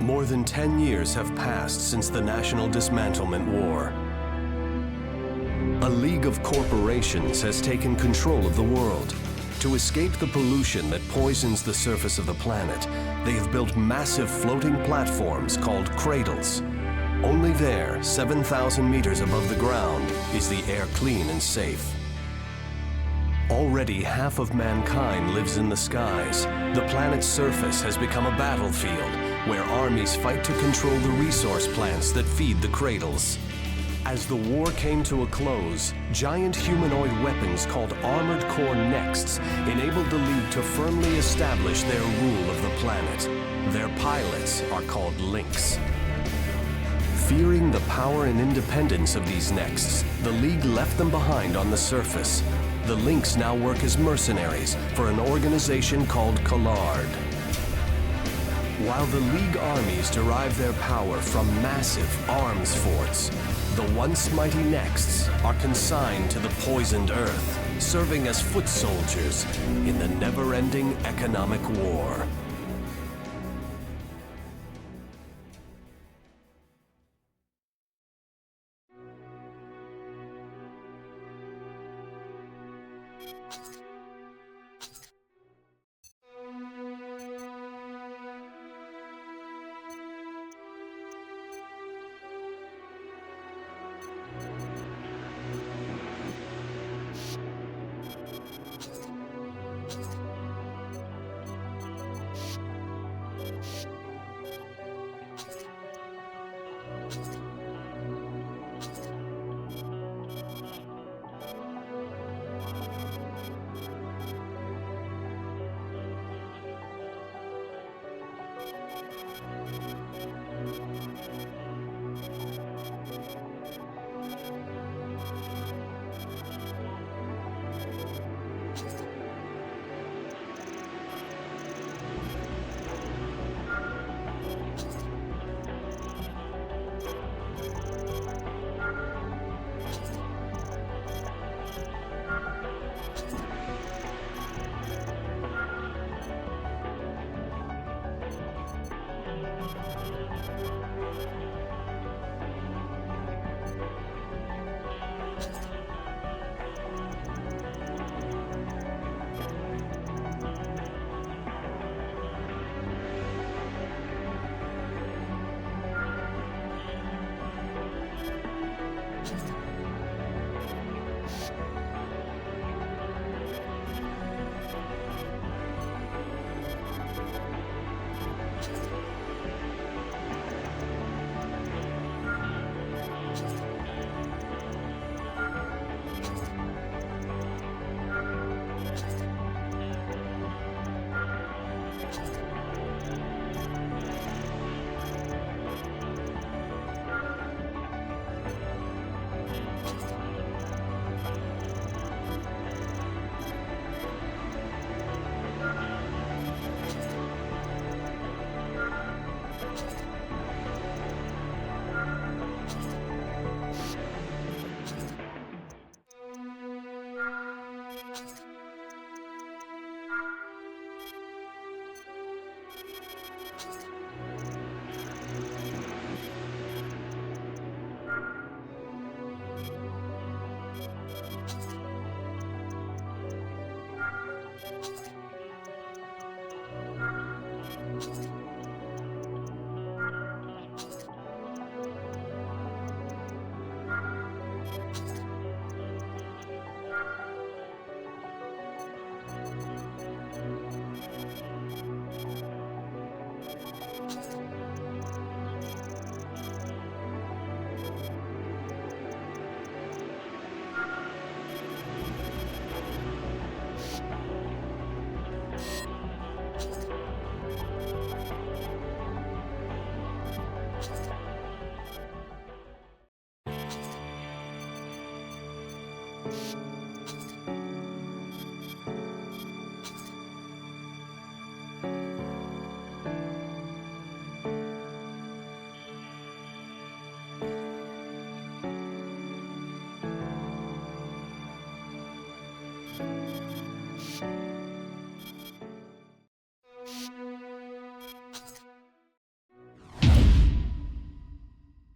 More than 10 years have passed since the National Dismantlement War. A league of corporations has taken control of the world. To escape the pollution that poisons the surface of the planet, they have built massive floating platforms called cradles. Only there, 7,000 meters above the ground, is the air clean and safe. Already half of mankind lives in the skies. The planet's surface has become a battlefield where armies fight to control the resource plants that feed the cradles. As the war came to a close, giant humanoid weapons called Armored Core Nexts enabled the League to firmly establish their rule of the planet. Their pilots are called Lynx. Fearing the power and independence of these Nexts, the League left them behind on the surface. The Lynx now work as mercenaries for an organization called Collard. While the League armies derive their power from massive arms forts, the once mighty Nexts are consigned to the poisoned Earth, serving as foot soldiers in the never-ending economic war.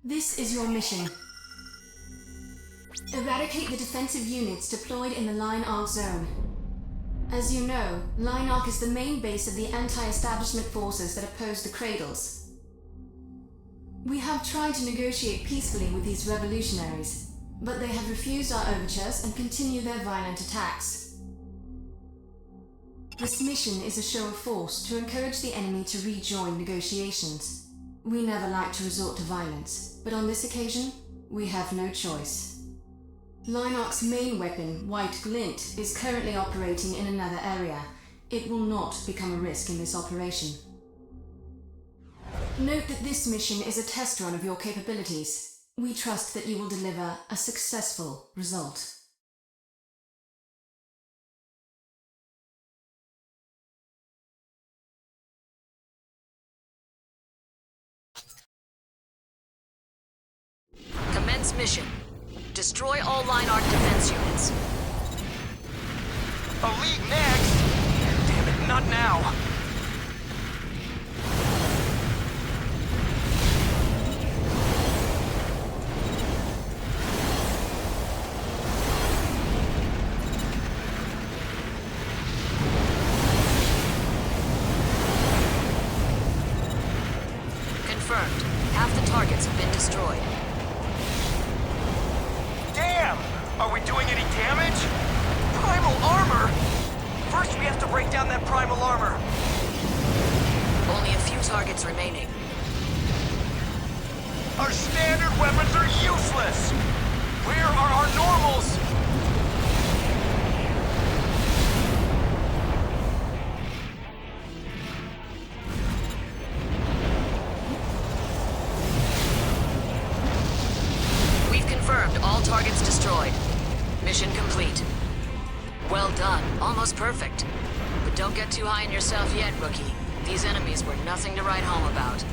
This is your mission. Eradicate the defensive units deployed in the Line Arc zone. As you know, Line Arc is the main base of the anti-establishment forces that oppose the Cradles. We have tried to negotiate peacefully with these revolutionaries, but they have refused our overtures and continue their violent attacks. This mission is a show of force to encourage the enemy to rejoin negotiations. We never like to resort to violence, but on this occasion, we have no choice. Line Arc's main weapon, White Glint, is currently operating in another area. It will not become a risk in this operation. Note that this mission is a test run of your capabilities. We trust that you will deliver a successful result. Commence mission. Destroy all Line Arc defense units. Elite next! Damn it, not now! Confirmed. Half the targets have been destroyed. Damn! Are we doing any damage? Primal armor? First we have to break down that primal armor. Only a few targets remaining. Our standard weapons are useless! Where are our normals? We've confirmed all targets destroyed. Mission complete. Well done. Almost perfect. But don't get too high on yourself yet, rookie. These enemies were nothing to write home about.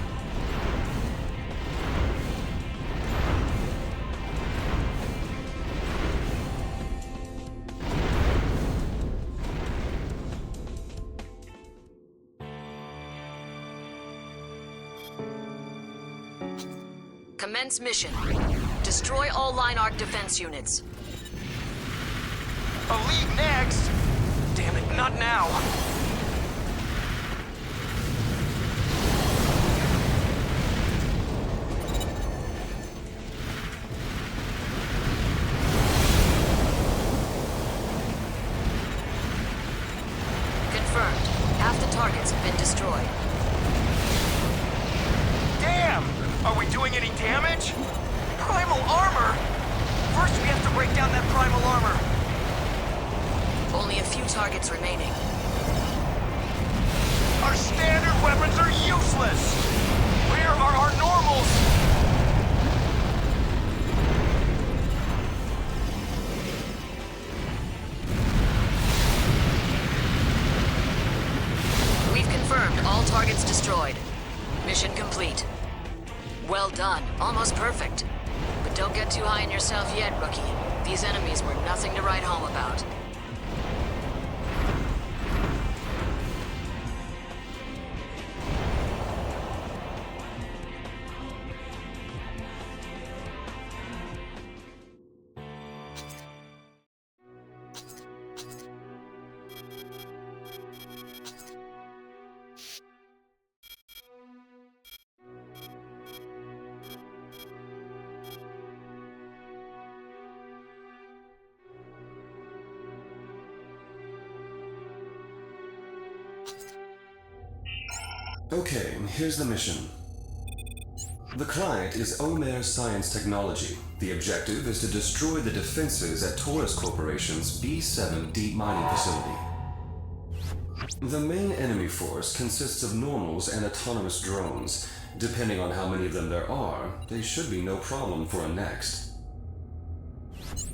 Commence mission. Destroy all Line Arc defense units. Elite next! Damn it, not now! Confirmed. Half the targets have been destroyed. Damn! Are we doing any damage? Primal armor? First we have to break down that primal armor. Only a few targets remaining. Our standard weapons are useless! Where are our normals? We've confirmed all targets destroyed. Mission complete. Well done. Almost perfect. But don't get too high on yourself yet, rookie. These enemies were nothing to write home about. Okay, here's the mission. The client is Omer Science Technology. The objective is to destroy the defenses at Taurus Corporation's B7 deep mining facility. The main enemy force consists of normals and autonomous drones. Depending on how many of them there are, they should be no problem for a next.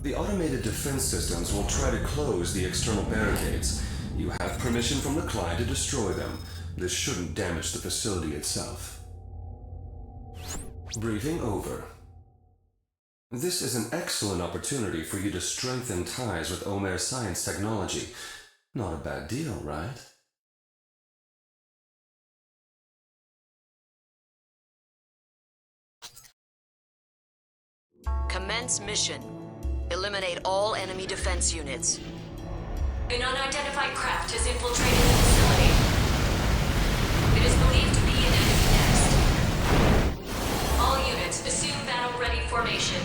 The automated defense systems will try to close the external barricades. You have permission from the client to destroy them. This shouldn't damage the facility itself. Briefing over. This is an excellent opportunity for you to strengthen ties with Omer's science technology. Not a bad deal, right? Commence mission. Eliminate all enemy defense units. An unidentified craft has infiltrated the facility. It is believed to be an enemy nest. All units, assume battle-ready formation.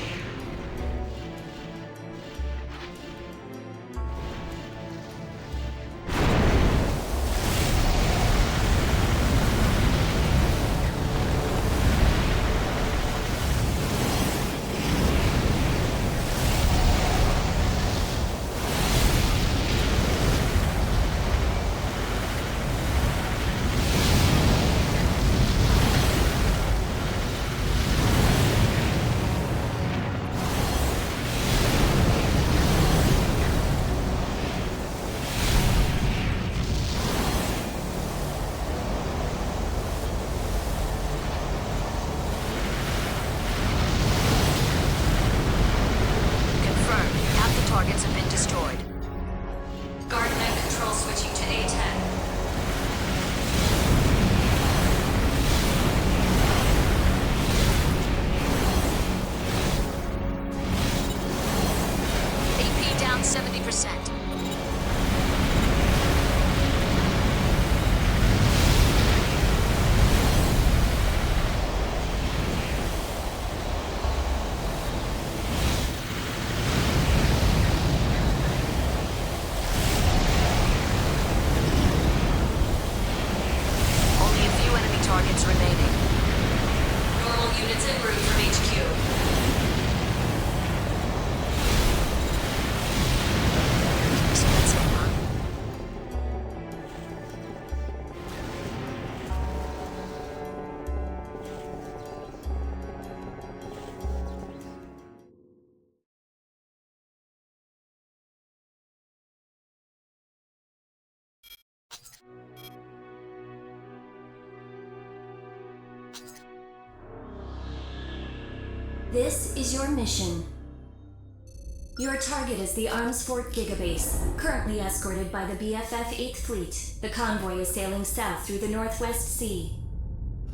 Targets have been destroyed. Guard mech control switching to A10. AP down 70%. Targets remaining. Normal units en route from HQ. So that's it, huh? This is your mission. Your target is the Arms Fort Gigabase, currently escorted by the BFF 8th Fleet. The convoy is sailing south through the Northwest Sea.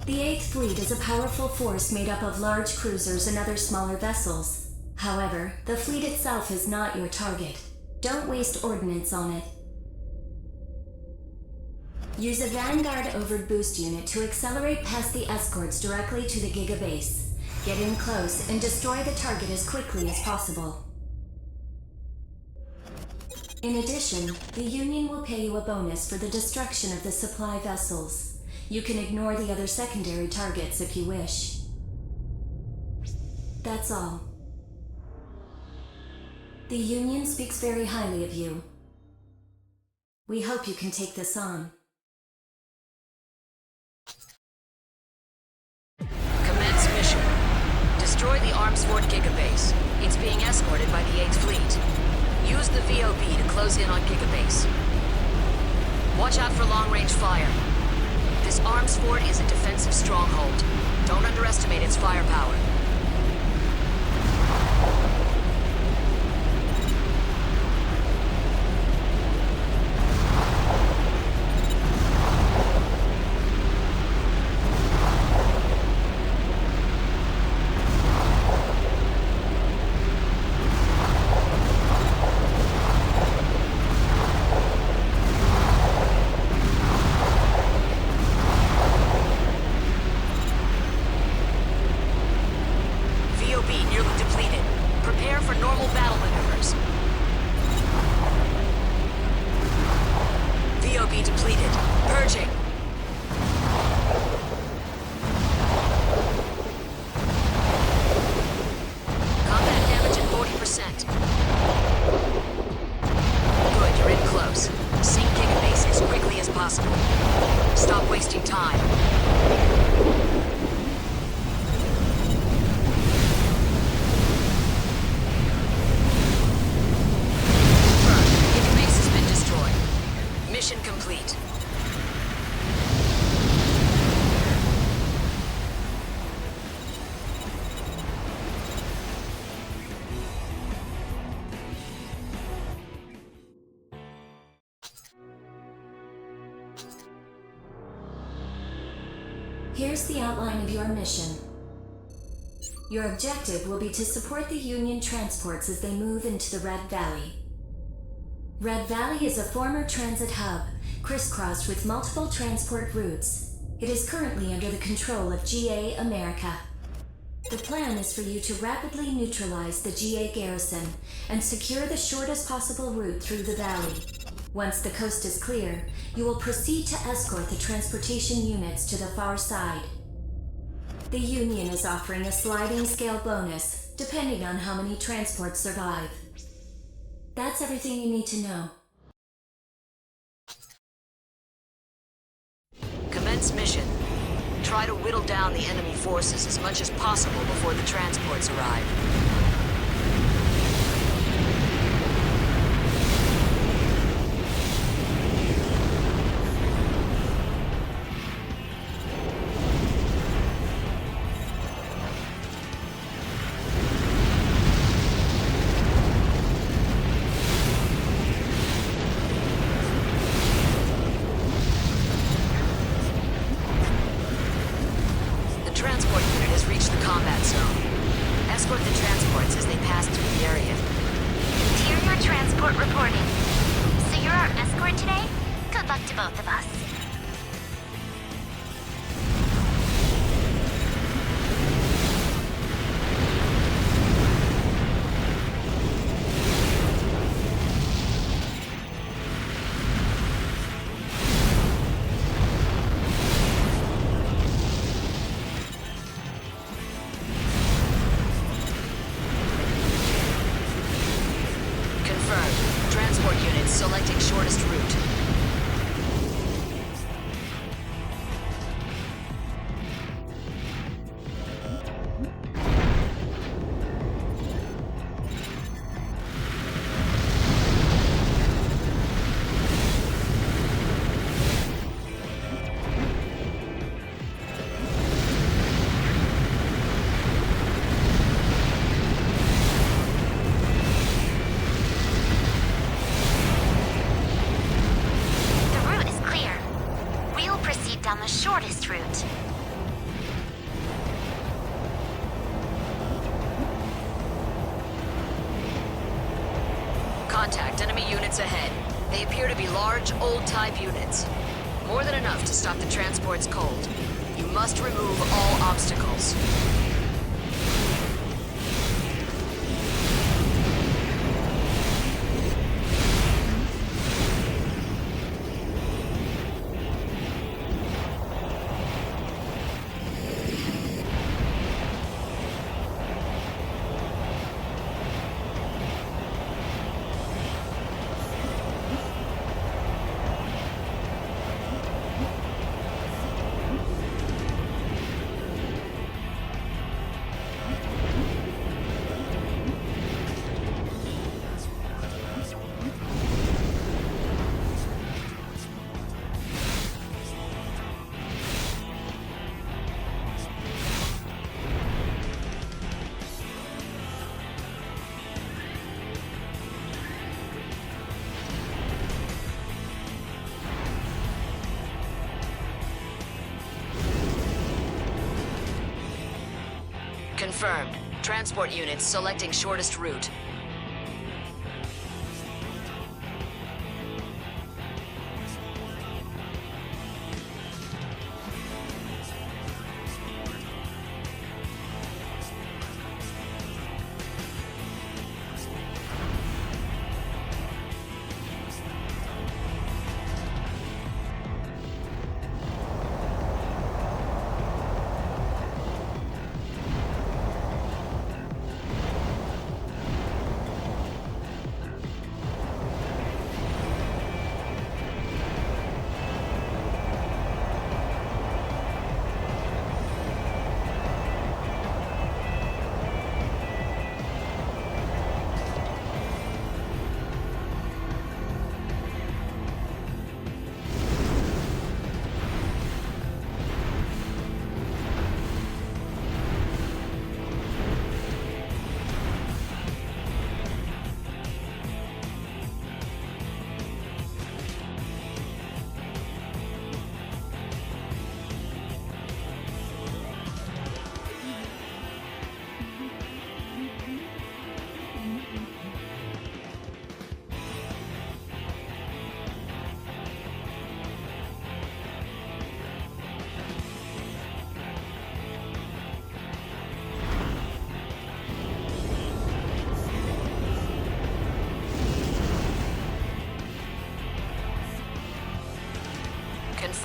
The 8th Fleet is a powerful force made up of large cruisers and other smaller vessels. However, the fleet itself is not your target. Don't waste ordnance on it. Use a Vanguard Overt Boost unit to accelerate past the escorts directly to the Gigabase. Get in close and destroy the target as quickly as possible. In addition, the Union will pay you a bonus for the destruction of the supply vessels. You can ignore the other secondary targets if you wish. That's all. The Union speaks very highly of you. We hope you can take this on. Commence mission. Destroy the Arms Fort Gigabase. It's being escorted by the 8th Fleet. Use the VOB to close in on Gigabase. Watch out for long-range fire. This Arms Fort is a defensive stronghold. Don't underestimate its firepower. Here's the outline of your mission. Your objective will be to support the Union transports as they move into the Red Valley. Red Valley is a former transit hub, crisscrossed with multiple transport routes. It is currently under the control of GA America. The plan is for you to rapidly neutralize the GA garrison and secure the shortest possible route through the valley. Once the coast is clear, you will proceed to escort the transportation units to the far side. The Union is offering a sliding scale bonus, depending on how many transports survive. That's everything you need to know. Commence mission. Try to whittle down the enemy forces as much as possible before the transports arrive. Transport unit has reached the combat zone. Escort the transports as they pass through the area. Interior transport reporting. So you're our escort today? Good luck to both of us. Transport units selecting shortest route. Down the shortest route. Contact enemy units ahead. They appear to be large, old-type units. More than enough to stop the transports cold. You must remove all obstacles. Confirmed. Transport units selecting shortest route.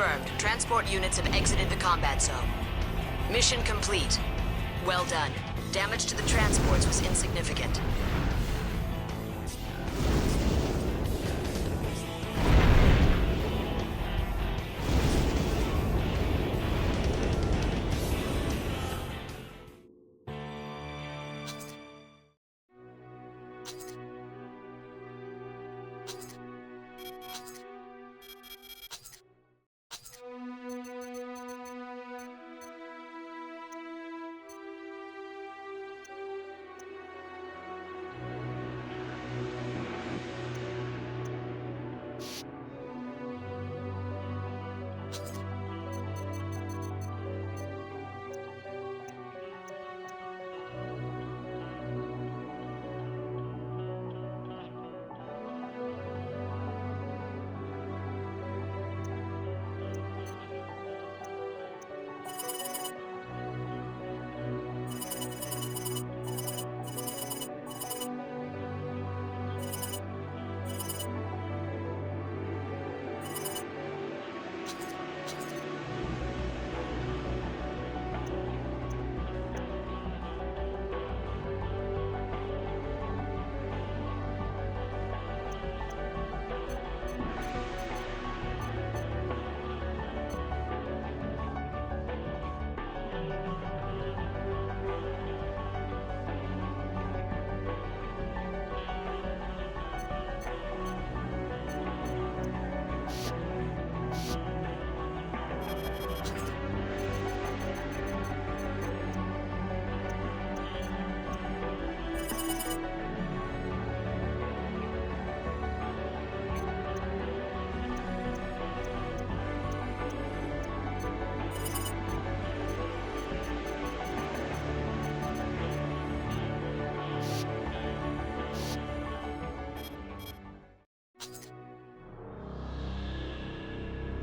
Confirmed. Transport units have exited the combat zone. Mission complete. Well done. Damage to the transports was insignificant.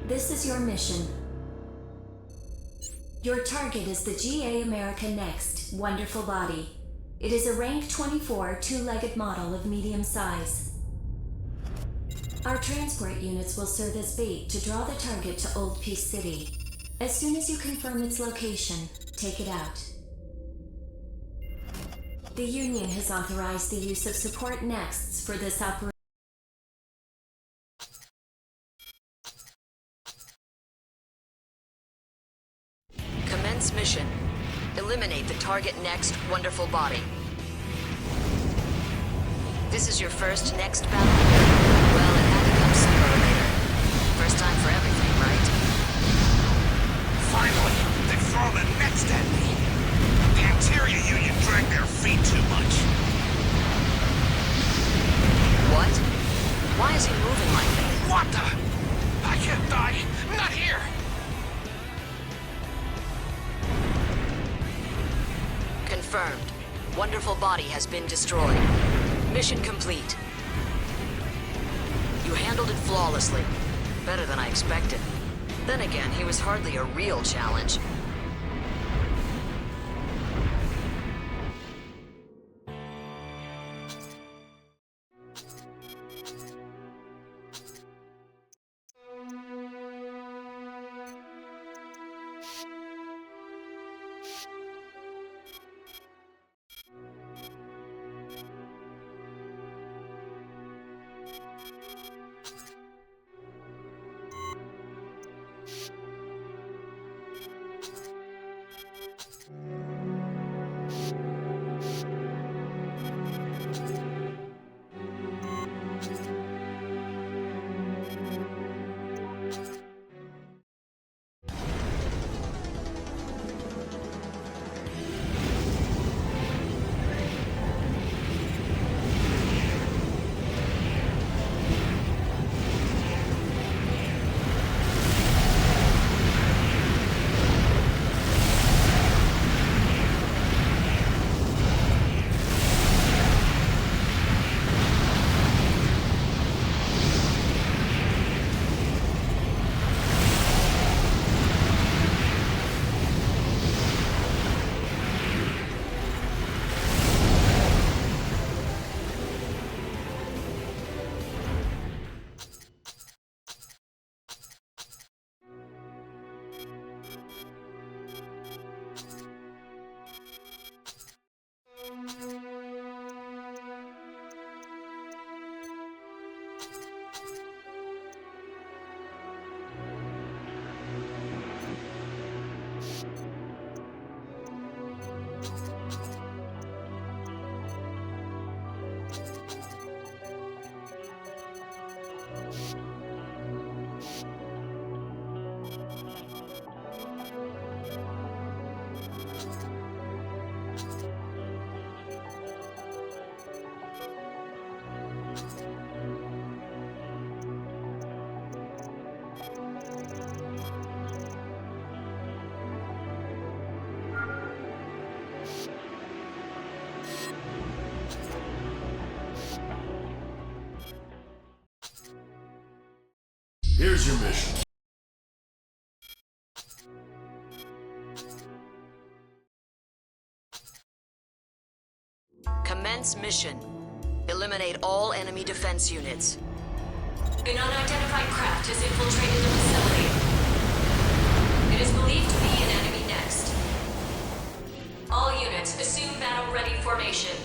This is your mission. Your target is the GA America Next Wonderful Body. It is a rank 24 two-legged model of medium size. Our transport units will serve as bait to draw the target to Old Peace City. As soon as you confirm its location, take it out. The Union has authorized the use of support nexts for this operation. Commence mission. Eliminate the target next wonderful body. This is your first next battle? Well, it had to come sooner or later. First time for everything, right? Finally, they've thrown a next at me. The Interior Union dragged their feet too much. What? Why is he moving like that? What the? I can't die. Not here. Confirmed. Wonderful body has been destroyed. Mission complete. You handled it flawlessly. Better than I expected. Then again, he was hardly a real challenge. Here's your mission. Commence mission. Eliminate all enemy defense units. An unidentified craft has infiltrated the facility. It is believed to be an enemy next. All units, assume battle-ready formation.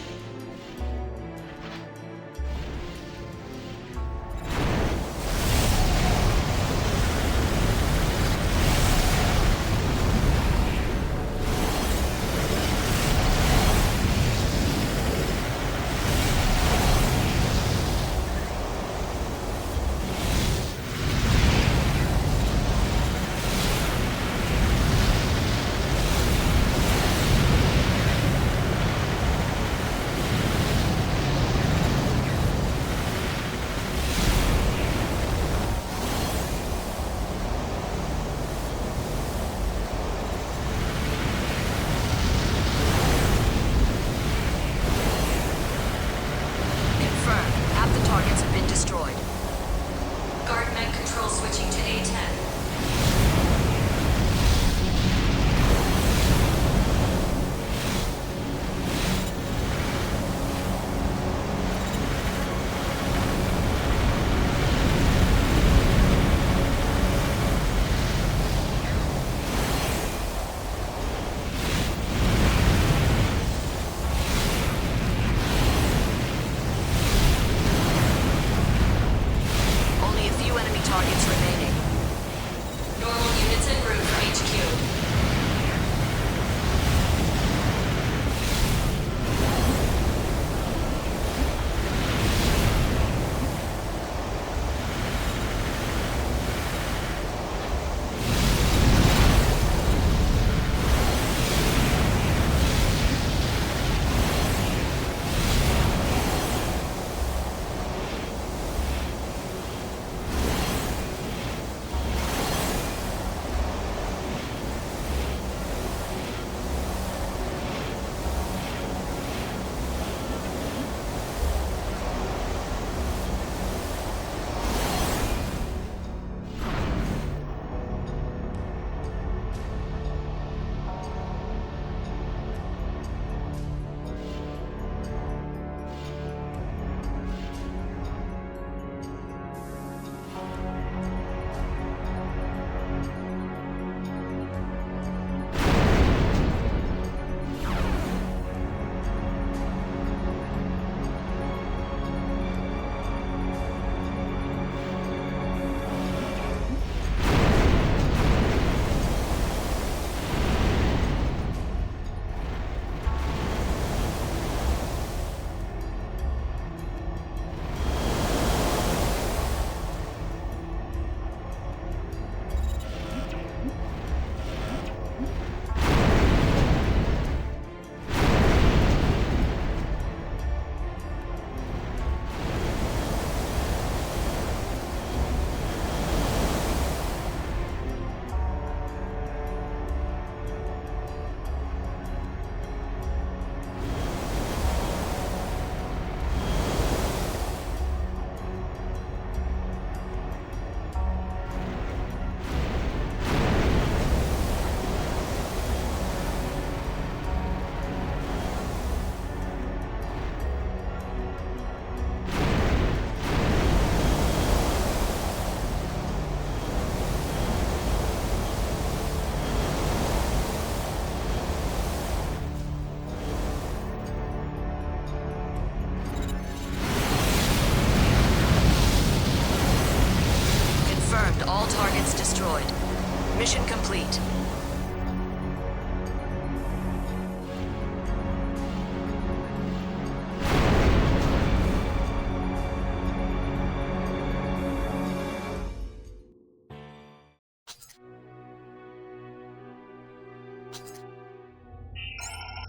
Mission complete.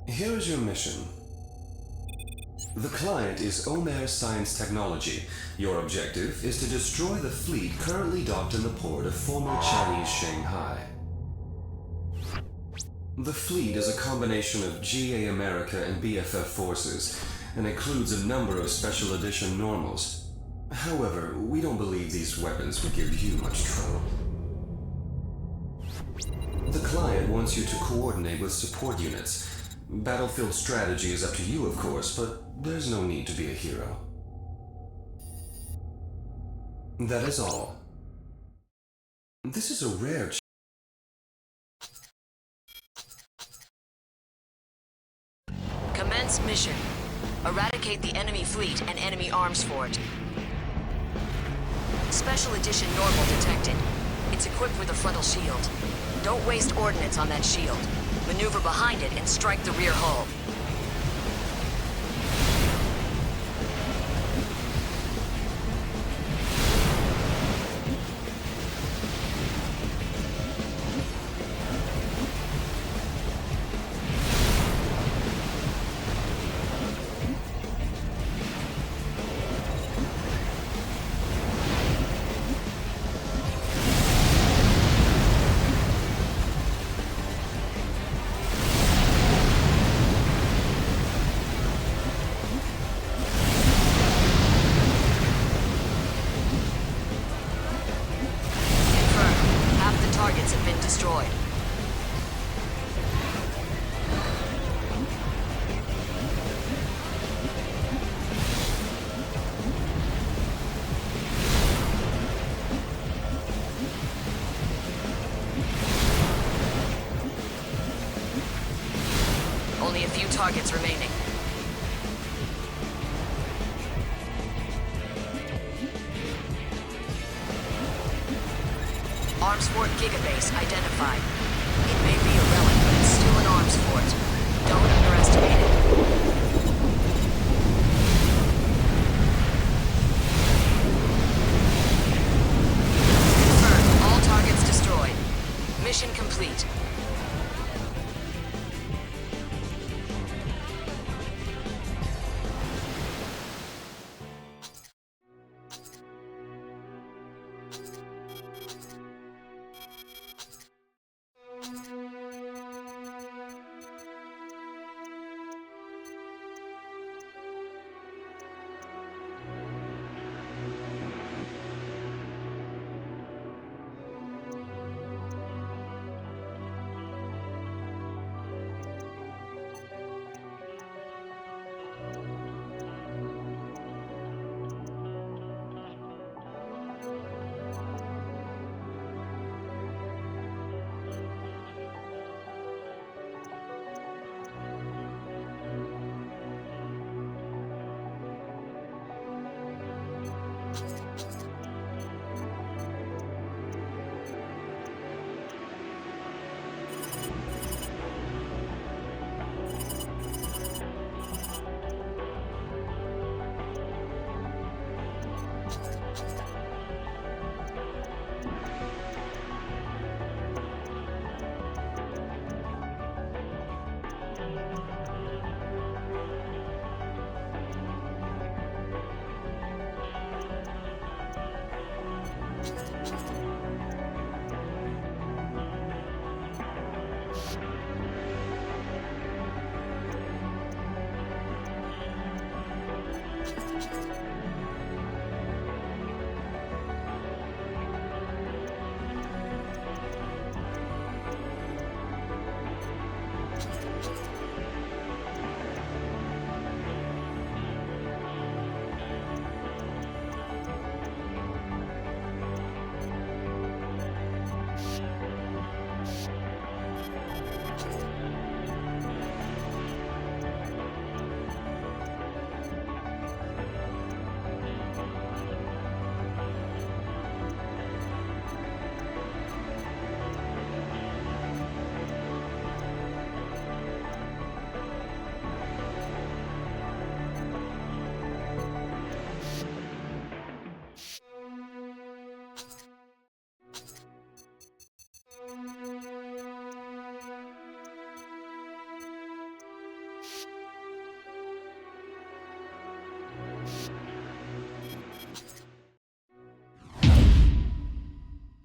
Here is your mission. The client is Omer Science Technology. Your objective is to destroy the fleet currently docked in the port of former Chinese Shanghai. The fleet is a combination of GA America and BFF forces, and includes a number of special edition normals. However, we don't believe these weapons would give you much trouble. The client wants you to coordinate with support units. Battlefield strategy is up to you, of course, but there's no need to be a hero. That is all. This is a rare Commence mission. Eradicate the enemy fleet and enemy arms fort. Special edition normal detected. It's equipped with a frontal shield. Don't waste ordnance on that shield. Maneuver behind it and strike the rear hull. Have been destroyed. Only a few targets remaining. Arms Fort Gigabase identified. It may be a relic, but it's still an arms fort. Don't underestimate it. Confirmed. All targets destroyed. Mission complete.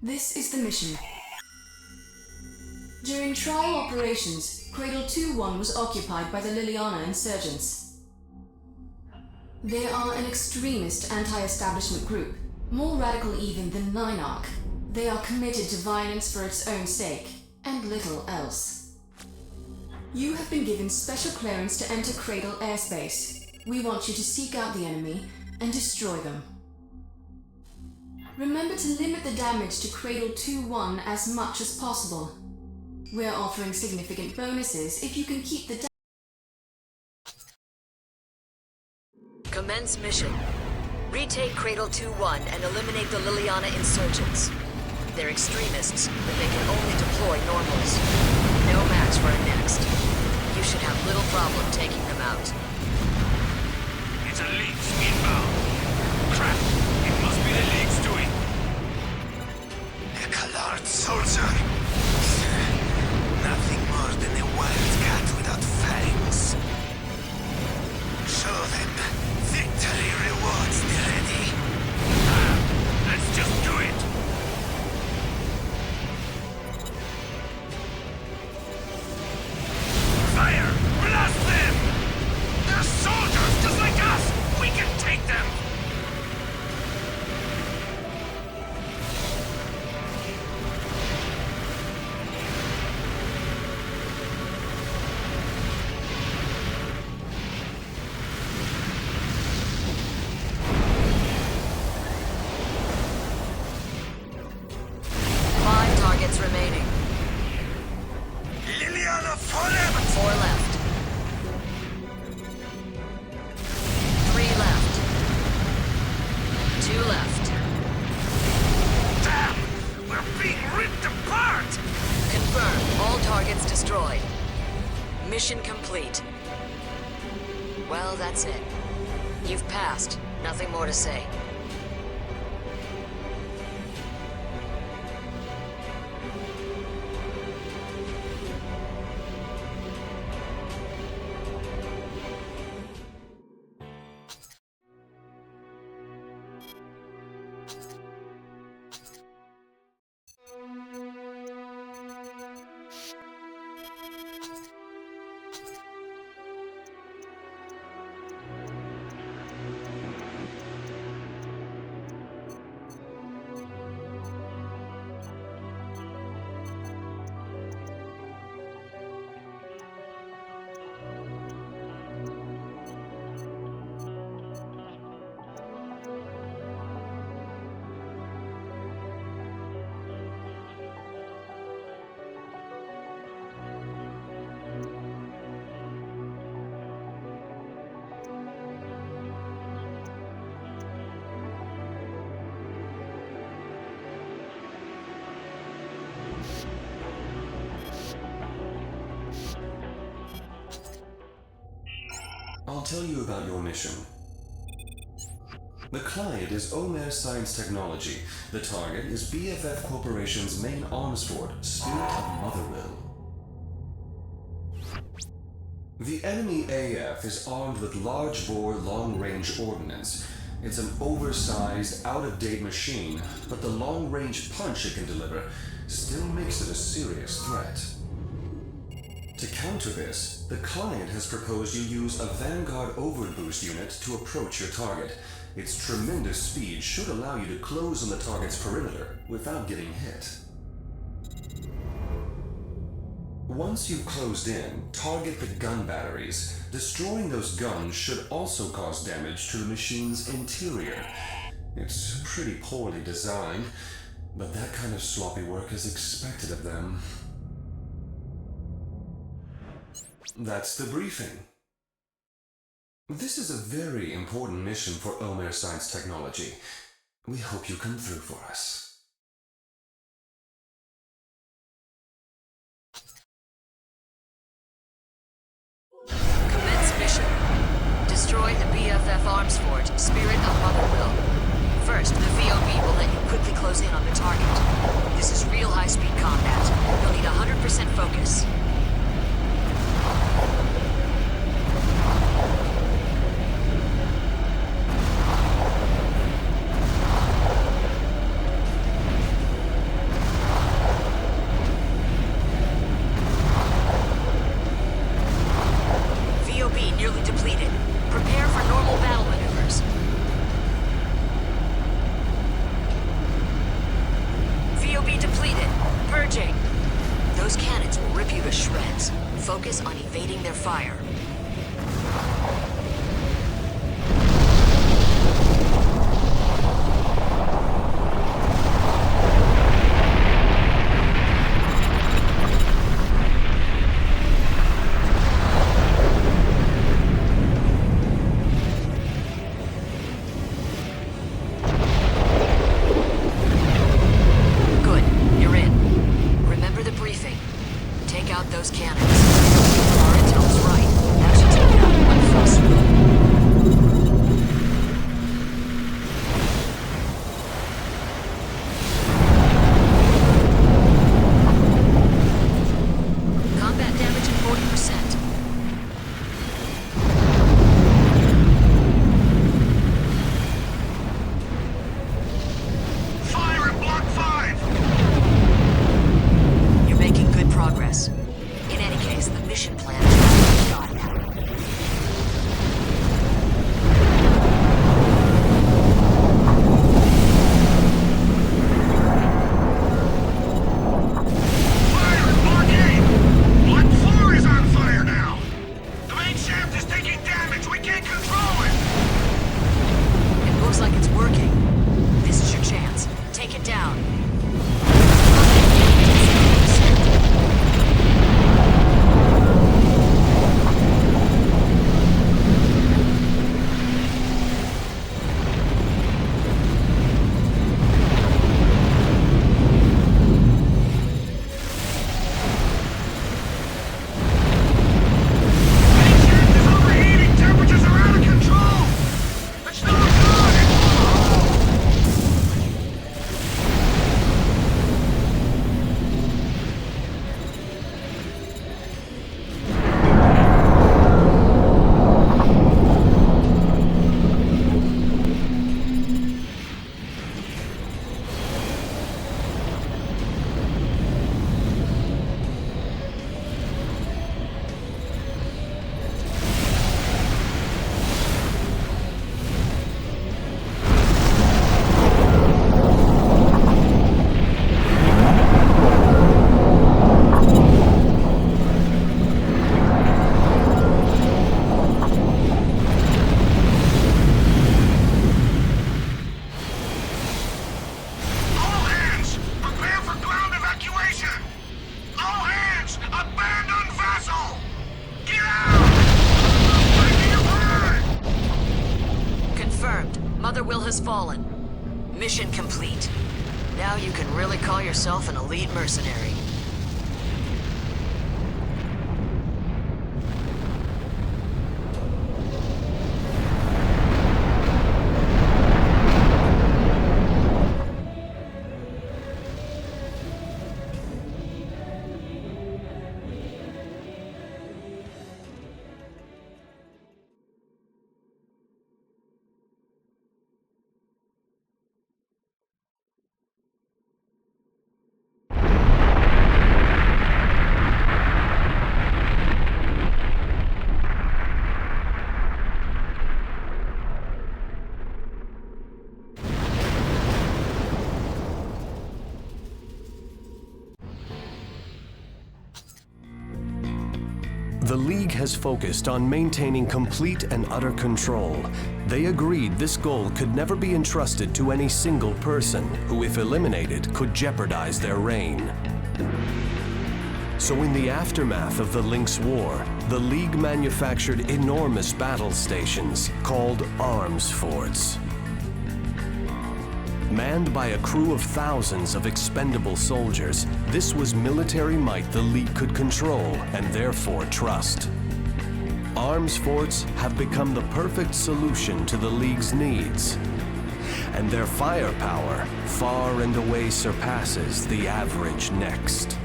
This is the mission. During trial operations, Cradle 2-1 was occupied by the Liliana insurgents. They are an extremist anti-establishment group, more radical even than Linarch. They are committed to violence for its own sake, and little else. You have been given special clearance to enter Cradle airspace. We want you to seek out the enemy and destroy them. Remember to limit the damage to Cradle 2-1 as much as possible. We're offering significant bonuses if you can keep the Commence mission. Retake Cradle 2-1 and eliminate the Liliana insurgents. They're extremists, but they can only deploy normals. No match for a next. You should have little problem taking them out. It's a leak's inbound. Crap! It must be the leak's doing. A colored soldier. Nothing more than a wildcat without fangs. Show them. Victory rewards the ready. Let's just do it. Fire! Blast them! They're soldiers just like us! We can take them! Remaining. Liliana forever! 4 left. 3 left. 2 left. Damn! We're being ripped apart! Confirmed. All targets destroyed. Mission complete. Well, that's it. You've passed. Nothing more to say. I'll tell you about your mission. The client is Omer Science Technology. The target is BFF Corporation's main arms fort, Spirit of Motherwill. The enemy AF is armed with large-bore, long-range ordnance. It's an oversized, out-of-date machine, but the long-range punch it can deliver still makes it a serious threat. To counter this, the client has proposed you use a Vanguard overboost unit to approach your target. Its tremendous speed should allow you to close on the target's perimeter without getting hit. Once you've closed in, target the gun batteries. Destroying those guns should also cause damage to the machine's interior. It's pretty poorly designed, but that kind of sloppy work is expected of them. That's the briefing. This is a very important mission for Omer Science Technology. We hope you come through for us. Commence mission. Destroy the BFF arms fort, Spirit of Motherwill. First, the VOB will let you quickly close in on the target. This is real high-speed combat. You'll need 100% focus. VOB nearly depleted. Prepare for normal battle maneuver. Charging! Those cannons will rip you to shreds. Focus on evading their fire. Those cannons. Our intel's right. That should take it out in one fell swoop. Combat damage at 40%. Fire at Block 5! You're making good progress. In any case, the mission plan is not shot. Fire at Block 8! Block 4 is on fire now! The main shaft is taking damage! We can't control it! It looks like it's working. This is your chance. Take it down. Mother Will has fallen. Mission complete. Now you can really call yourself an elite mercenary. The League has focused on maintaining complete and utter control. They agreed this goal could never be entrusted to any single person, who, if eliminated, could jeopardize their reign. So in the aftermath of the Lynx War, the League manufactured enormous battle stations called arms forts. Manned by a crew of thousands of expendable soldiers, this was military might the League could control and therefore trust. Arms forts have become the perfect solution to the League's needs, and their firepower far and away surpasses the average Next.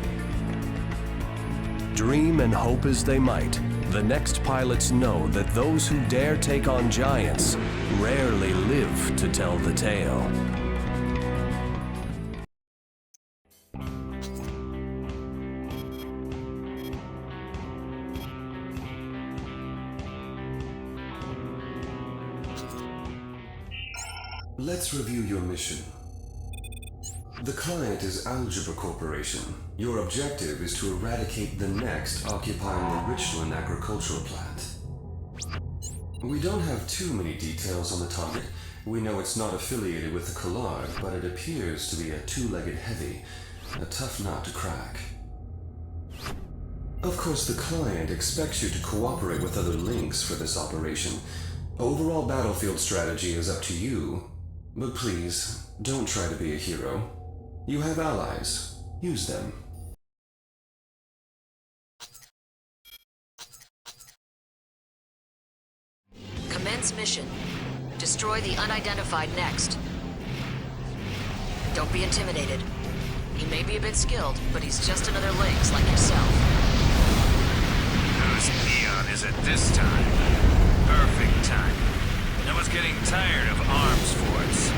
Dream and hope as they might, the Next pilots know that those who dare take on giants rarely live to tell the tale. Let's review your mission. The client is Algebra Corporation. Your objective is to eradicate the next occupying the Richland agricultural plant. We don't have too many details on the target. We know it's not affiliated with the Collard, but it appears to be a two-legged heavy, a tough nut to crack. Of course, the client expects you to cooperate with other links for this operation. Overall battlefield strategy is up to you, but please, don't try to be a hero. You have allies. Use them. Commence mission. Destroy the unidentified next. Don't be intimidated. He may be a bit skilled, but he's just another Lynx like yourself. Whose neon is it this time? Perfect time. I was getting tired of arms forts.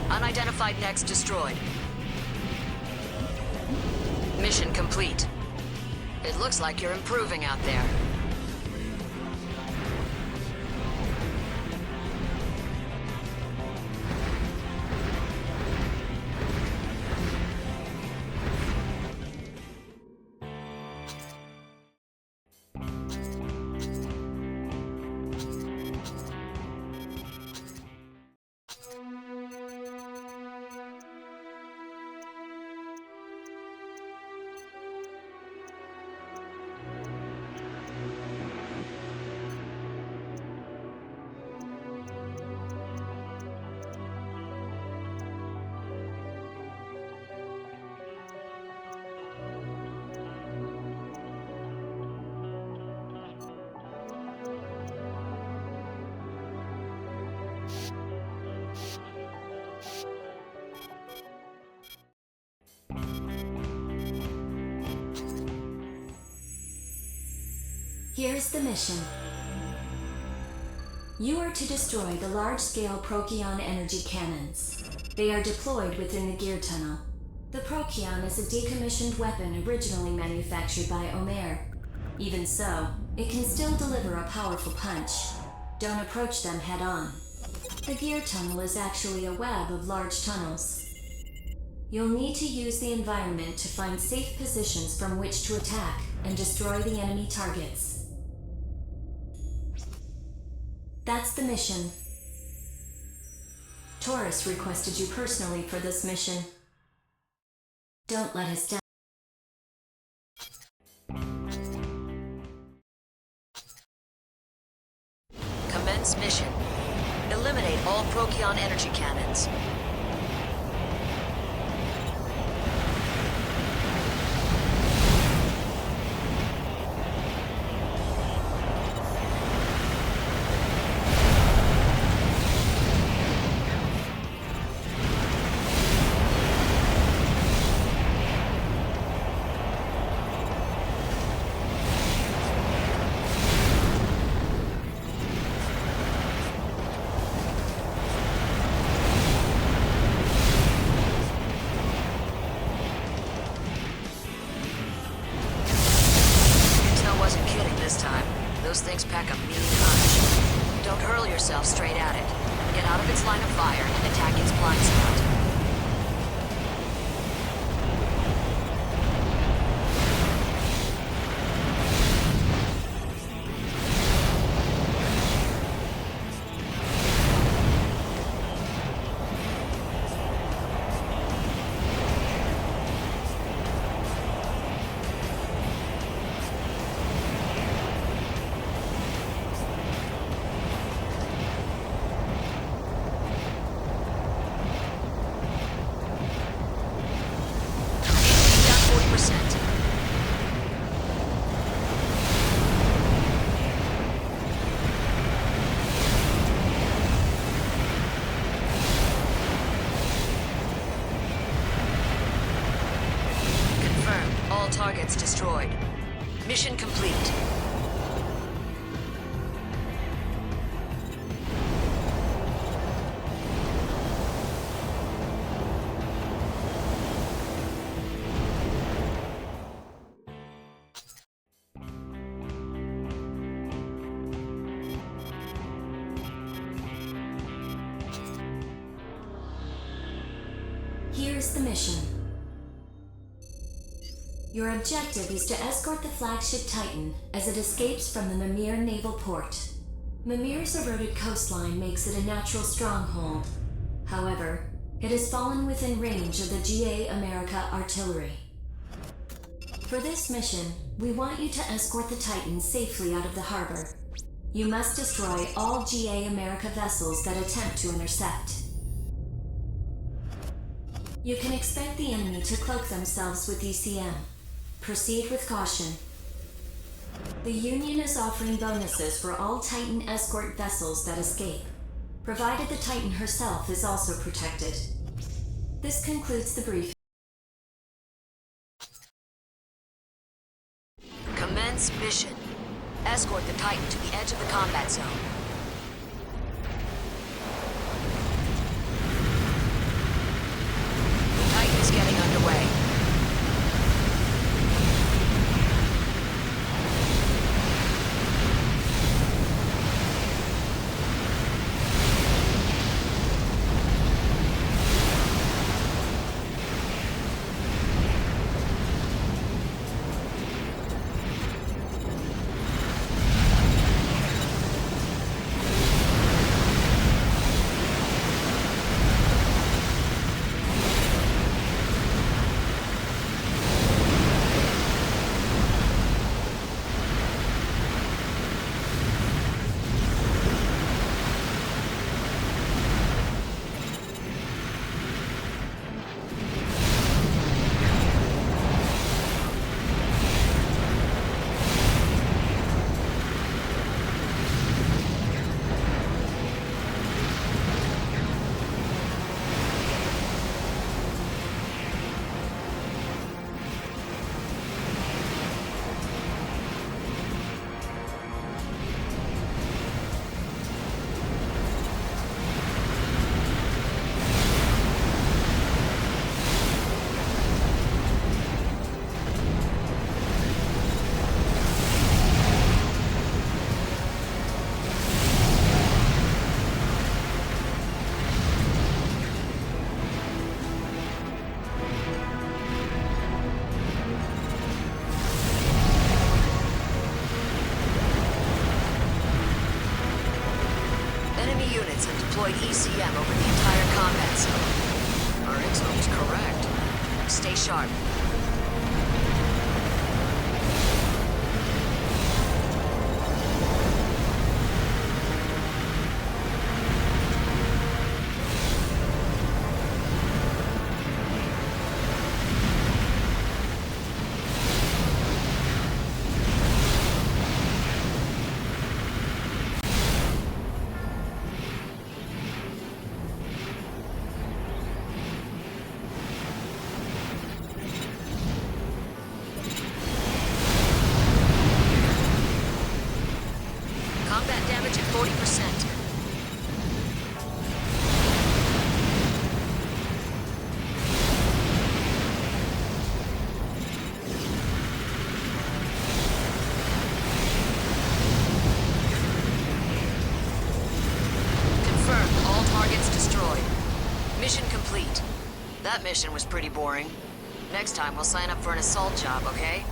Unidentified next destroyed. Mission complete. It looks like you're improving out there. Here's the mission. You are to destroy the large-scale Procyon energy cannons. They are deployed within the gear tunnel. The Procyon is a decommissioned weapon originally manufactured by Omer. Even so, it can still deliver a powerful punch. Don't approach them head-on. The gear tunnel is actually a web of large tunnels. You'll need to use the environment to find safe positions from which to attack and destroy the enemy targets. That's the mission. Taurus requested you personally for this mission. Don't let us down. Commence mission. Eliminate all Procyon energy cannons. Those things pack a mean punch. Don't hurl yourself straight at it. Get out of its line of fire and attack its blind spot. targets destroyed. Mission complete. Here's the mission. Your objective is to escort the flagship Titan as it escapes from the Mimir naval port. Mimir's eroded coastline makes it a natural stronghold. However, it has fallen within range of the GA America artillery. For this mission, we want you to escort the Titan safely out of the harbor. You must destroy all GA America vessels that attempt to intercept. You can expect the enemy to cloak themselves with ECM. Proceed with caution. The Union is offering bonuses for all Titan escort vessels that escape, provided the Titan herself is also protected. This concludes the briefing. Commence mission. Escort the Titan to the edge of the combat zone. The Titan is getting underway. Deployed ECM over the entire combat zone. Our intel was correct. Stay sharp. Combat damage at 40%. Confirmed, all targets destroyed. Mission complete. That mission was pretty boring. Next time we'll sign up for an assault job, okay?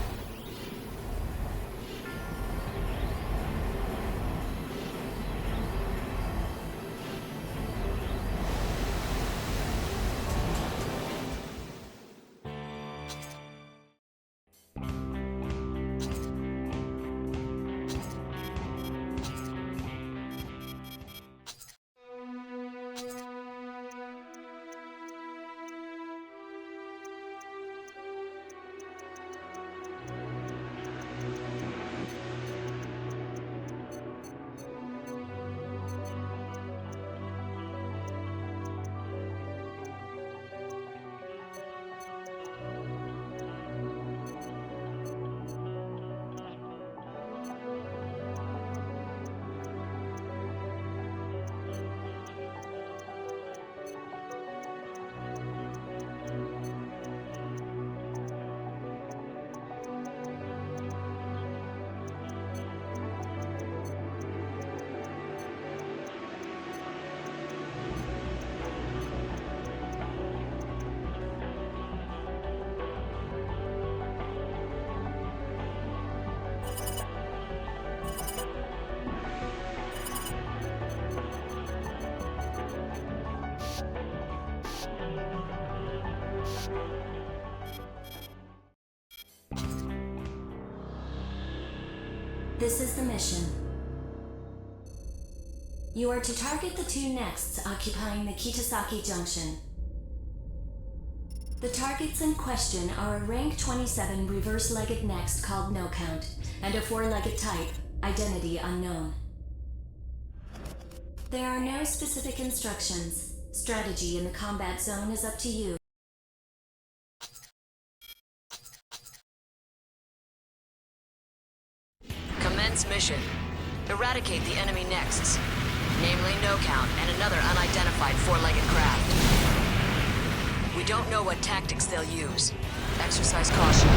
This is the mission. You are to target the two nexts occupying the Kitasaki Junction. The targets in question are a rank 27 reverse-legged next called No Count, and a four-legged type, identity unknown. There are no specific instructions. Strategy in the combat zone is up to you. Commence mission. Eradicate the enemy nexts, namely No Count and another unidentified four-legged craft. We don't know what tactics they'll use. Exercise caution.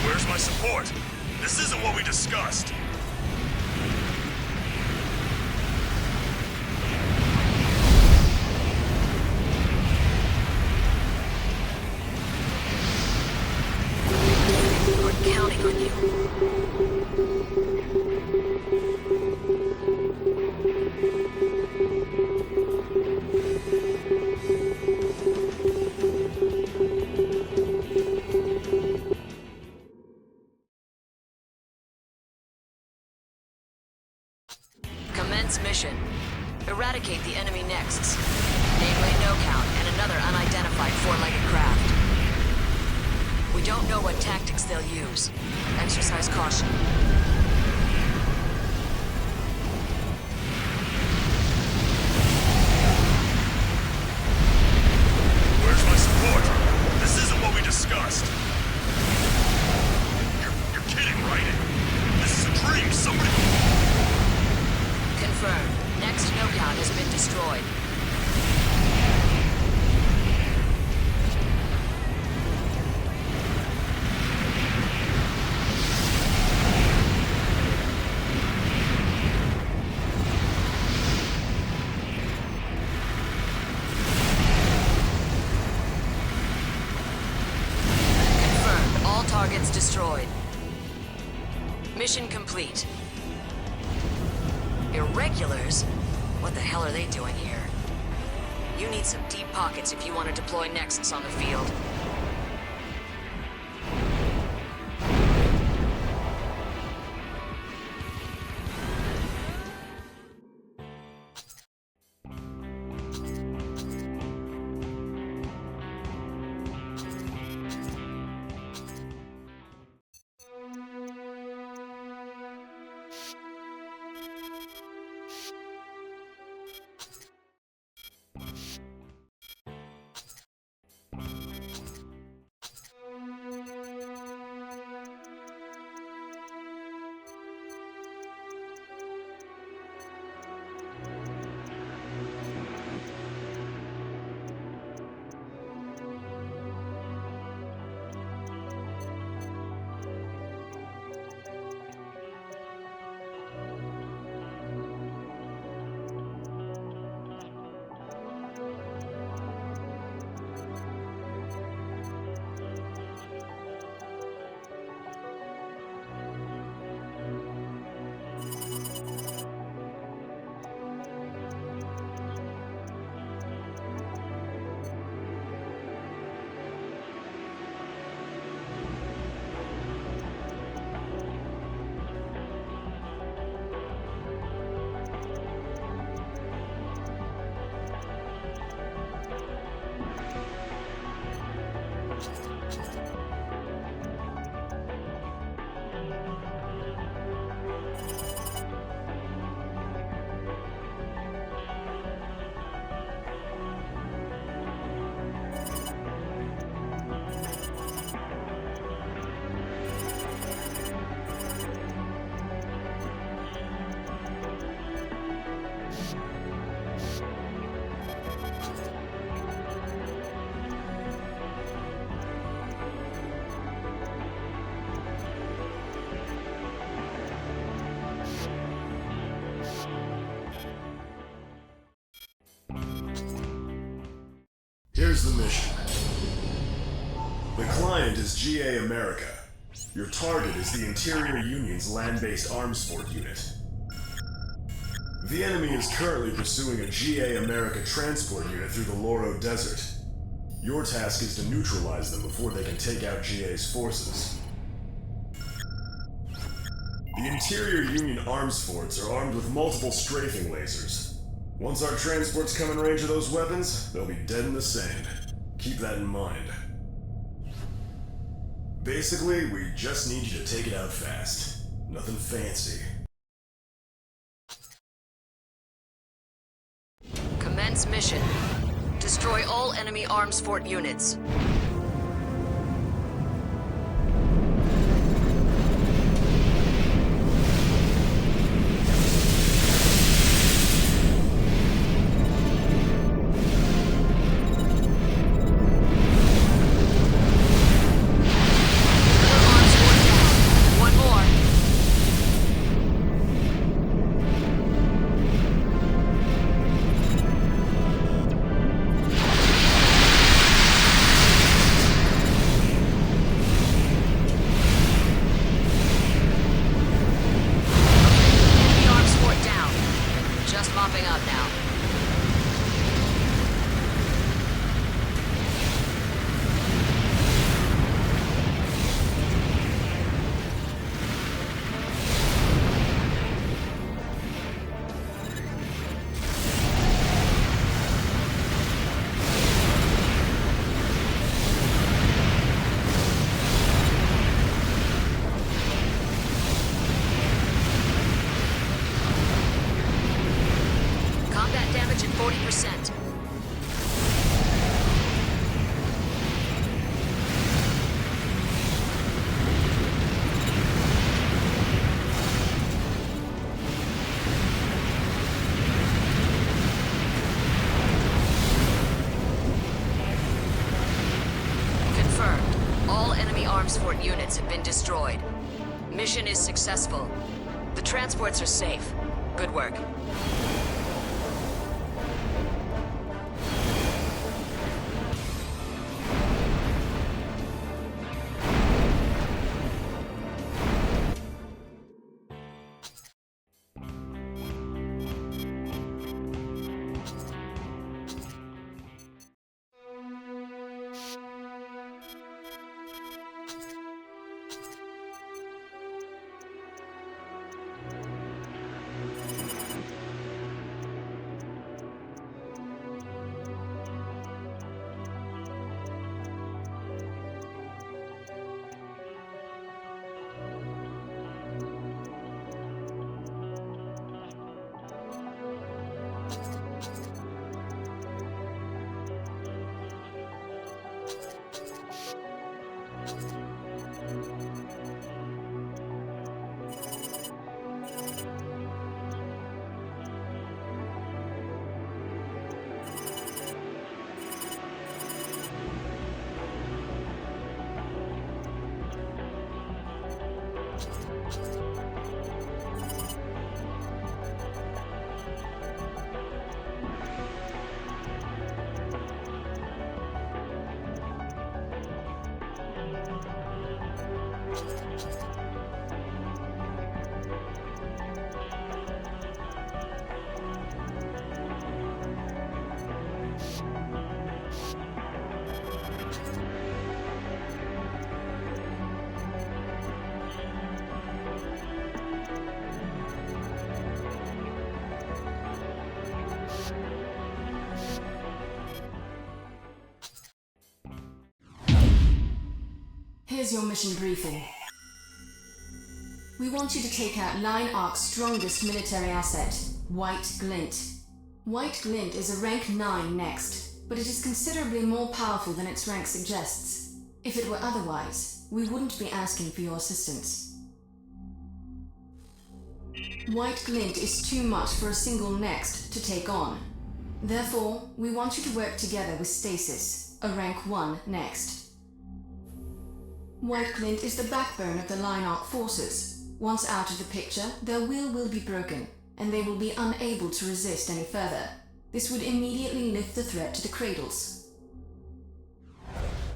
Where's my support? This isn't what we discussed. We're counting on you. Commence mission. Eradicate the enemy nexts, namely No Count and another unidentified four-legged craft. We don't know what tactics they'll use. Exercise caution. Where's my support? This isn't what we discussed. You're kidding, right? This is a dream. Somebody... Confirmed. Next No Count has been destroyed. Confirmed. All targets destroyed. Mission complete. Irregulars? What the hell are they doing here? You need some deep pockets if you want to deploy nexts on the field. Here's the mission. The client is GA America. Your target is the Interior Union's land-based arms fort unit. The enemy is currently pursuing a GA America transport unit through the Loro Desert. Your task is to neutralize them before they can take out GA's forces. The Interior Union arms forts are armed with multiple strafing lasers. Once our transports come in range of those weapons, they'll be dead in the sand. Keep that in mind. Basically, we just need you to take it out fast. Nothing fancy. Commence mission. Destroy all enemy arms fort units. Damage at 40%. Confirmed. All enemy arms fort units have been destroyed. Mission is successful. The transports are safe. Good work. Here's your mission briefing. We want you to take out Line Arc's strongest military asset, White Glint. White Glint is a rank 9 next, but it is considerably more powerful than its rank suggests. If it were otherwise, we wouldn't be asking for your assistance. White Glint is too much for a single next to take on. Therefore, we want you to work together with Stasis, a rank 1 next. White Glint is the backbone of the Line Arc forces. Once out of the picture, their will be broken, and they will be unable to resist any further. This would immediately lift the threat to the Cradles.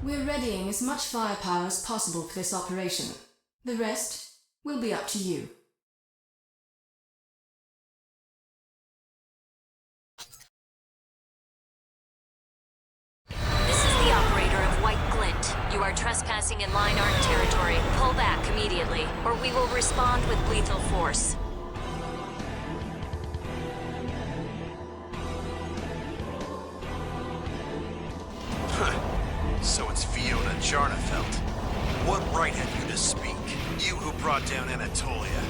We're readying as much firepower as possible for this operation. The rest will be up to you. This is the operator of White Glint. You are trespassing in Line Arc territory. Pull back immediately, or we will respond with lethal force. So it's Fiona Jarnefelt. What right have you to speak? You who brought down Anatolia.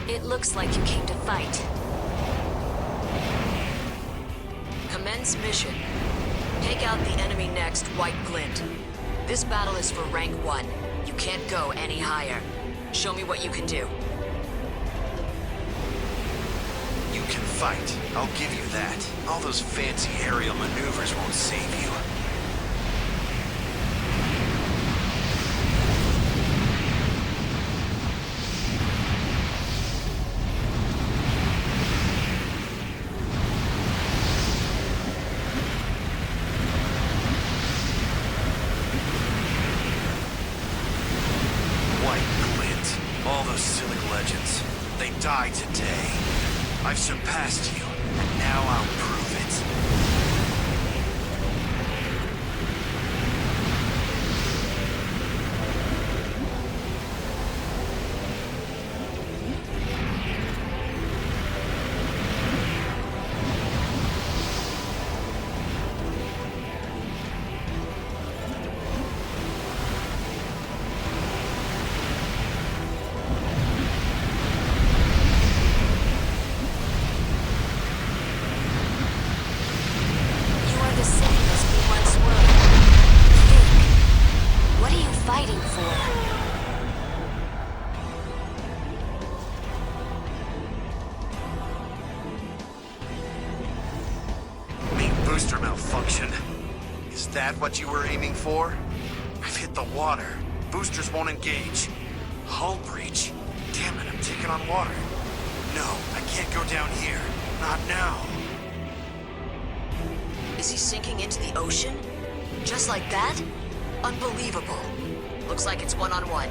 It looks like you came to fight. Commence mission. Take out the enemy next, White Glint. This battle is for rank 1. You can't go any higher. Show me what you can do. You can fight. I'll give you that. All those fancy aerial maneuvers won't save you. White Glint. All those silly legends. They die today. I've surpassed you, and now I'll prove it. The same as we once were. Think. What are you fighting for? Main booster malfunction. Is that what you were aiming for? I've hit the water. Boosters won't engage. Hull breach. Damn it, I'm taking on water. No, I can't go down here. Not now. Is he sinking into the ocean? Just like that? Unbelievable. Looks like it's one-on-one.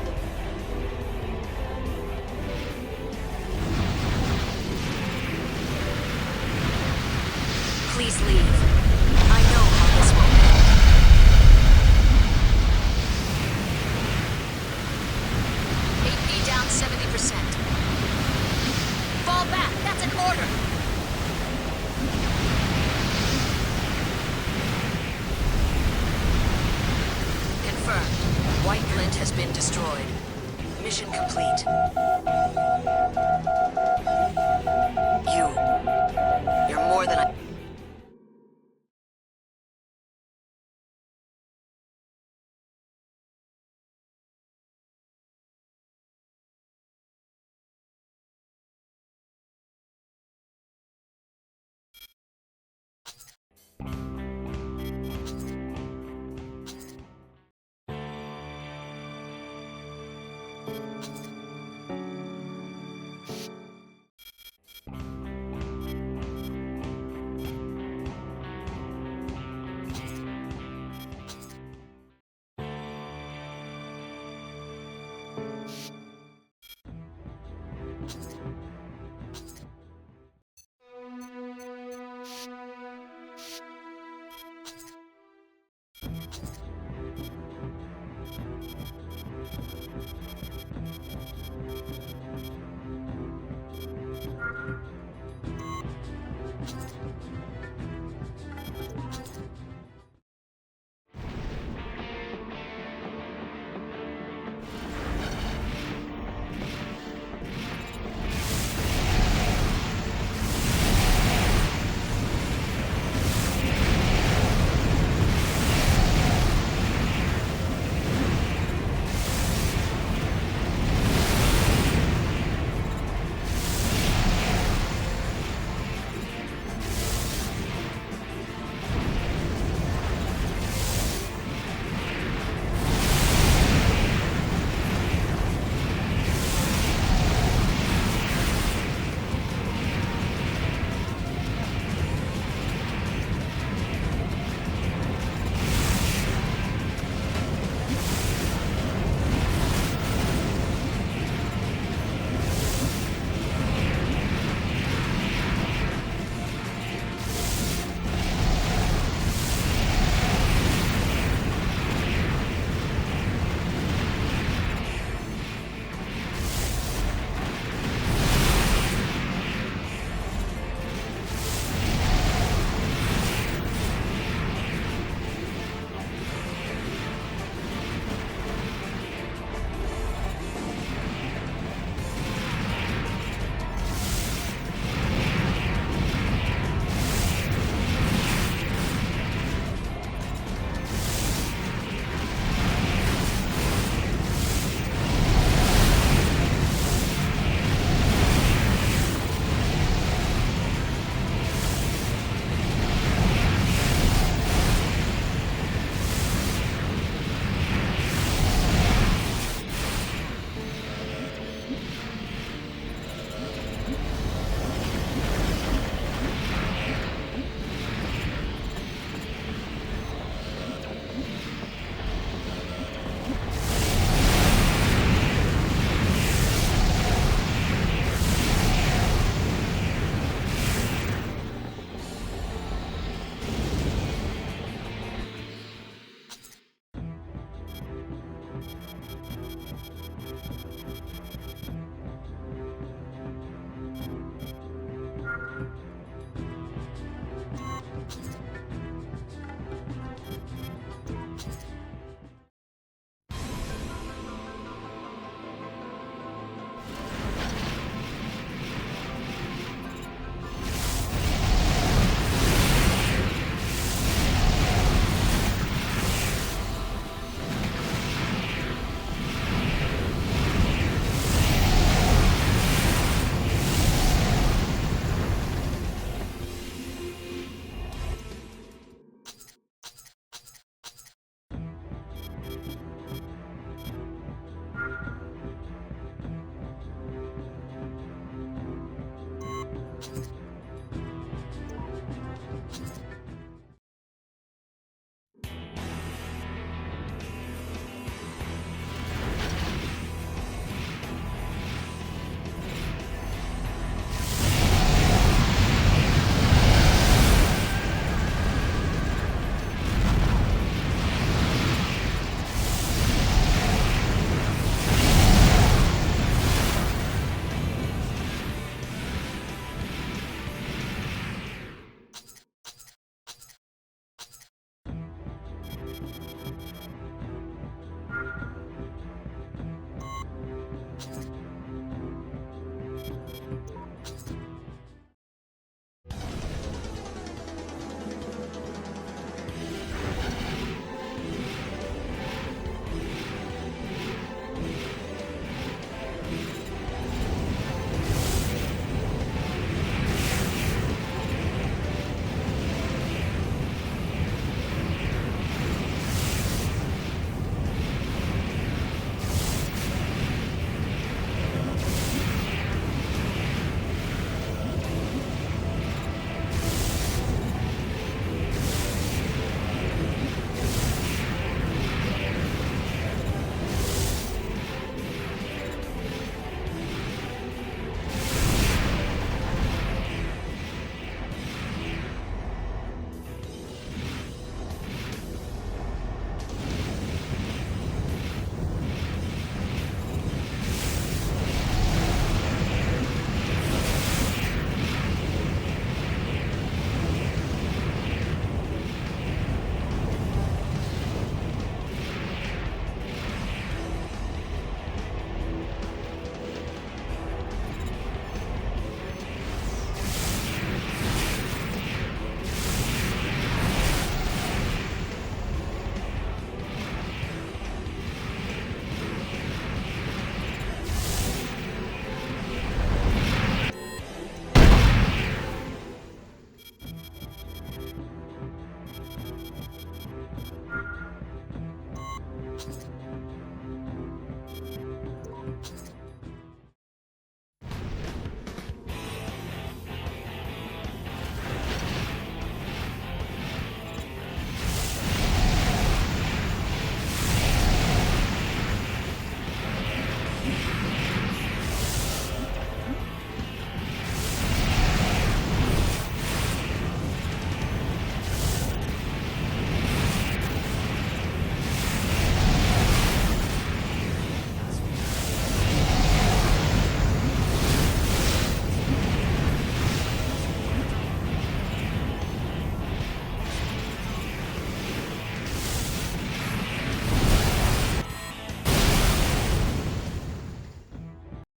Please leave. I know how this will end. AP down 70%. Fall back, that's an order. Confirmed. White Glint has been destroyed. Mission complete.